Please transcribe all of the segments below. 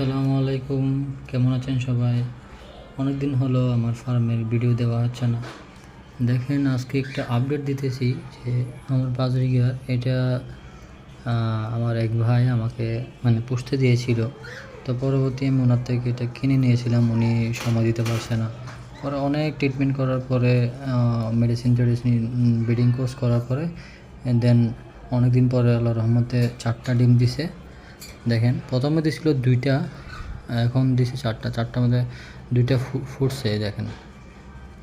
আসসালামু আলাইকুম, কেমন আছেন সবাই? অনেক দিন হলো আমার ফার্মের ভিডিও দেওয়া হচ্ছে না। দেখেন, আজকে একটা আপডেট দিতেছি যে আমার বাজরিগার এটা আমার এক ভাই আমাকে পুষতে দিয়েছিল। তো পরবর্তী আমি ওনার থেকে এটা কিনে নিয়েছিলাম, উনি সময় দিতে পারছে না। পরে অনেক ট্রিটমেন্ট করার পরে মেডিসিন ব্রিডিং কোর্স করার পরে দেন অনেক দিন পরে আল্লাহর রহমতে 4টা ডিম দিছে। দেখেন, প্রথমে দিছিল 2টা, এখন দিছে 4টার মধ্যে 2টা ফুটছে। দেখেন,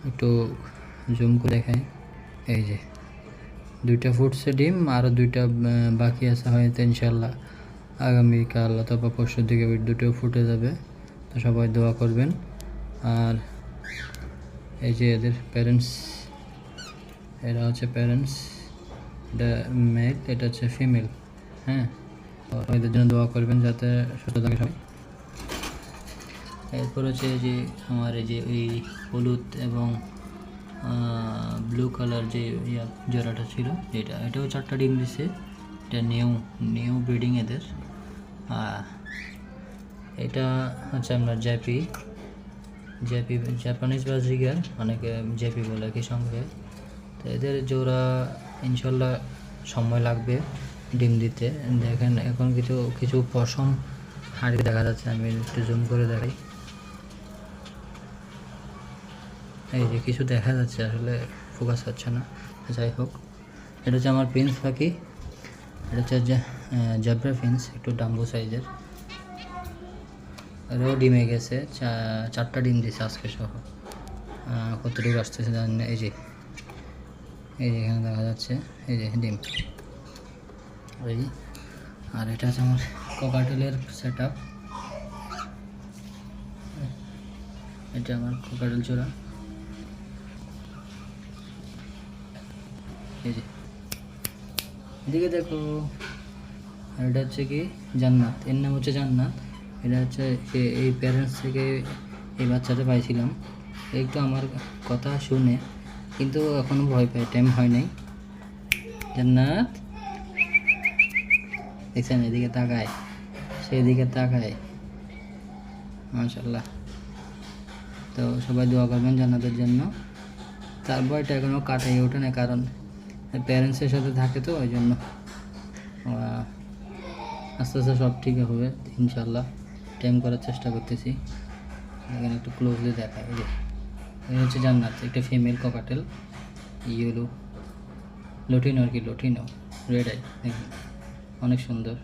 একটু জুম করে দেখাই। এই যে 2টা ফুটছে ডিম, আরও 2টা বাকি আছে, হয়তো ইনশাল্লাহ আগামীকাল অথবা পরশুর দিকে 2টো ফুটে যাবে। তো সবাই দোয়া করবেন। আর এই যে এদের প্যারেন্টস, এরা হচ্ছে প্যারেন্টস, এটা মেল, এটা হচ্ছে ফিমেল। হ্যাঁ, এদের জন্য দোয়া করবেন যাতে সুস্থ থাকে সবাই। এরপর হচ্ছে যে আমার এই যে ওই হলুদ এবং ব্লু কালার যে জোড়াটা ছিল, এটাও 4টা ডিম দিছে। এটা নিউ ব্রিডিং এদের। এটা হচ্ছে আপনার জাপানিজ বাজরিগার, অনেকে জেপি বলে একই সঙ্গে। তো এদের জোড়া ইনশাল্লাহ সময় লাগবে ডিম দিতে। দেখেন, এখন কিছু পশম হাঁড়ি দেখা যাচ্ছে, আমি একটু জুম করে দেখাই। এই যে কিছু দেখা যাচ্ছে, আসলে ফোকাস হচ্ছে না, যাই হোক। এটা হচ্ছে আমার প্রিন্স পাখি, এটা হচ্ছে জেব্রা প্রিন্স, একটু ডাম্বো সাইজের। এরাও ডিমে গেছে, 4টা ডিম দিয়েছে আজকে সহ। কতটুকু আসতেছে জানি না। এই যে এখানে দেখা যাচ্ছে, এই যে ডিম। এই আর এটা হচ্ছে আমার ককাটেলের সেট আপ। এটা আমার ককাটেল জোড়া। এই যে এদিকে দেখো। আর এটা হচ্ছে কি জান্নাত, এর নাম হচ্ছে জান্নাত। এটা হচ্ছে এই প্যারেন্টস থেকে এই বাচ্চাটা পাইছিলাম। একটু আমার কথা শুনে, কিন্তু এখনও ভয় পায়, টাইম হয় নাই। জান্নাত দেখছেন, এদিকে তাকায়, সেদিকে তাকায়, মাশাল্লাহ। তো সবাই দোয়া করবেন জান্নাতের জন্য। তার ভয়টা এখনও কাটাই ওঠে না, কারণ প্যারেন্টসের সাথে থাকে, তো ওই জন্য আস্তে আস্তে সব ঠিক হবে ইনশাল্লাহ। টাইম করার চেষ্টা করতেছি। এখানে একটু ক্লোজলি দেখায়। এই হচ্ছে জান্নাত, একটা ফিমেল ককাটেল, ইয়েলো লটিনো আর কি, লটিনো রেড আই। দেখুন, অনেক সুন্দর।